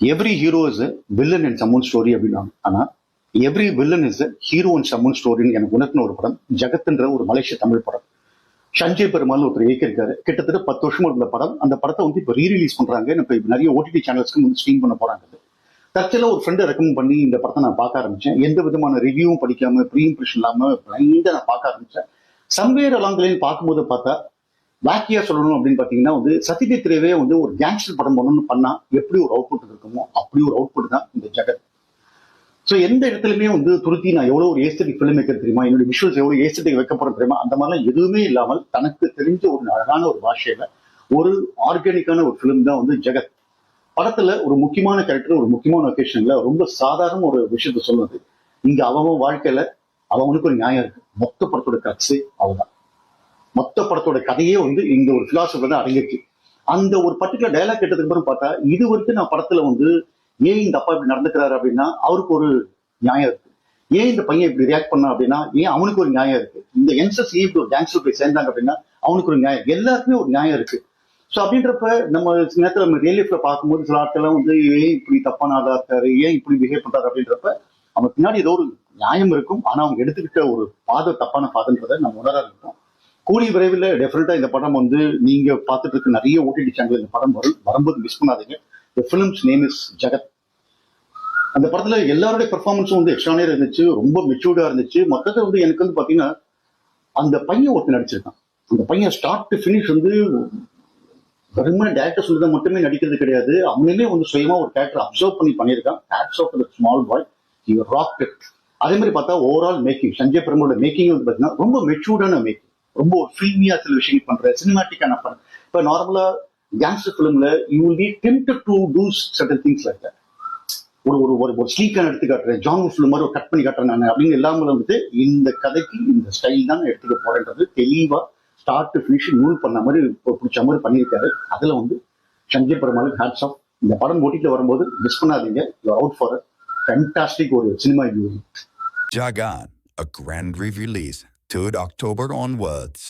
Every hero is a villain in someone story அப்படின்னா, ஆனா every villain is a hero in someone ஸ்டோரின்னு எனக்கு உணர்த்தின ஒரு படம் ஜகத்ன்ற ஒரு மலேசிய தமிழ் படம். சஞ்சய் பெருமாள் ஒருத்தர் இயக்கியிருக்காரு. கிட்டத்தட்ட 10 வருஷமா இருந்த படம். அந்த படத்தை வந்து இப்போ ரீரிலீஸ் பண்றாங்க. இப்போ நிறைய ஓடிடி சேனல்ஸ்க்கு வந்து ஸ்ட்ரீம் பண்ண போறாங்க. தற்செயலா ஒரு ஃப்ரெண்டை ரெக்கமெண்ட் பண்ணி இந்த படத்தை நான் பார்க்க ஆரம்பிச்சேன். எந்த விதமான ரிவ்யூவும் படிக்காம ப்ரீ இம்ப்ரெஷன் இல்லாம பிளைண்டா நான் பார்க்க ஆரம்பிச்சேன். சம்வேர் அலாங் தி லைன் பார்க்கும்போது பார்த்தா வாக்கியா சொல்லணும் அப்படின்னு பாத்தீங்கன்னா வந்து சத்யஜித் ரேவே வந்து ஒரு கேங்ஸ்டர் படம் பண்ணணும்னு பண்ணா எப்படி ஒரு அவுட்புட் இருக்குமோ அப்படி ஒரு அவுட்புட் தான் இந்த ஜெகத். ஸோ எந்த இடத்துலயுமே வந்து துருத்தி நான் எவ்வளவு ஒரு ஏஸ்தட்டிக் ஃபிலிம் மேக்கர் தெரியுமா, என்னுடைய விஷுவல்ஸ் எவ்வளவு ஏஸ்தட்டிக் வைக்கப்படுற தெரியுமா, அந்த மாதிரிலாம் எதுவுமே இல்லாமல் தனக்கு தெரிஞ்ச ஒரு அழகான ஒரு பாஷையில ஒரு ஆர்கானிக்கான ஒரு ஃபிலிம் தான் வந்து ஜெகத். படத்துல ஒரு முக்கியமான கேரக்டர் ஒரு முக்கியமான ஒகேஷன்ல ரொம்ப சாதாரண ஒரு விஷயத்த சொல்லுது. இங்க அவன் வாழ்க்கையில அவனுக்கு ஒரு நியாயம் இருக்கு. மொத்த படத்தோட கட்ஸே அவதான். மொத்த படத்தோட கதையே வந்து இந்த ஒரு பிலாசபி தான் அடங்கிருக்கு. அந்த ஒரு பர்டிகுலர் டயலாக் கேட்டதுக்கு அப்புறம் பார்த்தா இது வரைக்கும் நான் படத்துல வந்து ஏன் இந்த அப்பா இப்படி நடந்துக்கிறாரு அப்படின்னா அவருக்கு ஒரு நியாயம் இருக்கு. ஏன் இந்த பையன் இப்படி ரியாக்ட் பண்ணா அப்படின்னா ஏன் அவனுக்கு ஒரு நியாயம் இருக்கு. இந்த யங்ஸ்டர்ஸ் ஏன் இப்படி ஒரு கேங்ஸ்டர் போய் சேர்ந்தாங்க அப்படின்னா அவனுக்கு ஒரு நியாயம், எல்லாருக்குமே ஒரு நியாயம் இருக்கு. ஸோ அப்படின்றப்ப நம்ம நேரத்தில் நம்ம ரியல் லைஃப்ல பார்க்கும்போது சில ஆட்கள்லாம் வந்து ஏன் இப்படி தப்பான ஆளா இருக்காரு, ஏன் இப்படி பிஹேவ் பண்றாரு அப்படின்றப்ப அவங்க பின்னாடி ஏதோ ஒரு நியாயம் இருக்கும். ஆனா அவங்க எடுத்துக்கிட்ட ஒரு பாதை தப்பான பாதைன்றதை நம்ம உணர இருக்கோம். கூலி விரைவில் டெஃபினட்டா இந்த படம் வந்து நீங்க பார்த்துட்டு இருக்க நிறைய ஓடிடி சேனல் இந்த படம் வரும்போது மிஸ் பண்ணாதீங்க. தி ஃபிலிம்ஸ் நேம் இஸ் ஜெகத். அந்த படத்துல எல்லாருடைய பெர்ஃபார்மன்ஸும் வந்து எக்ஸ்ட்ரானியர் இருந்துச்சு, ரொம்ப மெச்சூர்டா இருந்துச்சு. மொத்தத்தை வந்து எனக்கு வந்து பாத்தீங்கன்னா அந்த பையன் ஒருத்தர் நடிச்சிருக்கான். அந்த பையன் ஸ்டார்ட் டு ஃபினிஷ் வந்து வெறுமனே டேரக்டர் சொல்றதை மட்டுமே நடிக்கிறது கிடையாது. அவனுமே வந்து சுயமா ஒரு கேரக்டர் அப்சர்வ் பண்ணி பண்ணியிருக்கான். Hats off to the small boy, he rocked it. அதே மாதிரி பார்த்தா ஓவரால் மேக்கிங், சஞ்சய் பெருமாளோட மேக்கிங் வந்து பாத்தீங்கன்னா ரொம்ப மெச்சூர்டான மேக்கிங், ரொம்ப ஒரு ஃபில்மியா சில விஷயங்கள் பண்ற சினிமாட்டிக்கான படம். இப்ப நார்மலா கேங்ஸ்டர் பிலிம்ல you will be tempted to do certain things like that. ஒரு ஒரு ஒரு ஒரு ஸ்லீக்கான எடுத்து காட்டுறேன், ஜான் ஃபிலிம் மாதிரி ஒரு கட் பண்ணி காட்டுறேன் நான் அப்படின்னு இல்லாமல் வந்துட்டு இந்த கதைக்கு இந்த ஸ்டைல் தான் எடுத்துக்க போறேன்றது தெளிவா ஸ்டார்ட் டு ஃபினிஷ் நூல் பண்ண மாதிரி பிடிச்ச மாதிரி பண்ணியிருக்காரு. அதுல வந்து சஞ்சய் பெருமாளுக்கு ஹேட்ஸ் ஆஃப். இந்த படம் ஓட்டிட்டு வரும்போது மிஸ் பண்ணாதீங்க. யூ அவுட் ஃபார் ஃபேண்டாஸ்டிக் ஒரு cinema viewing. Jagan, a grand re-release, 3rd October onwards.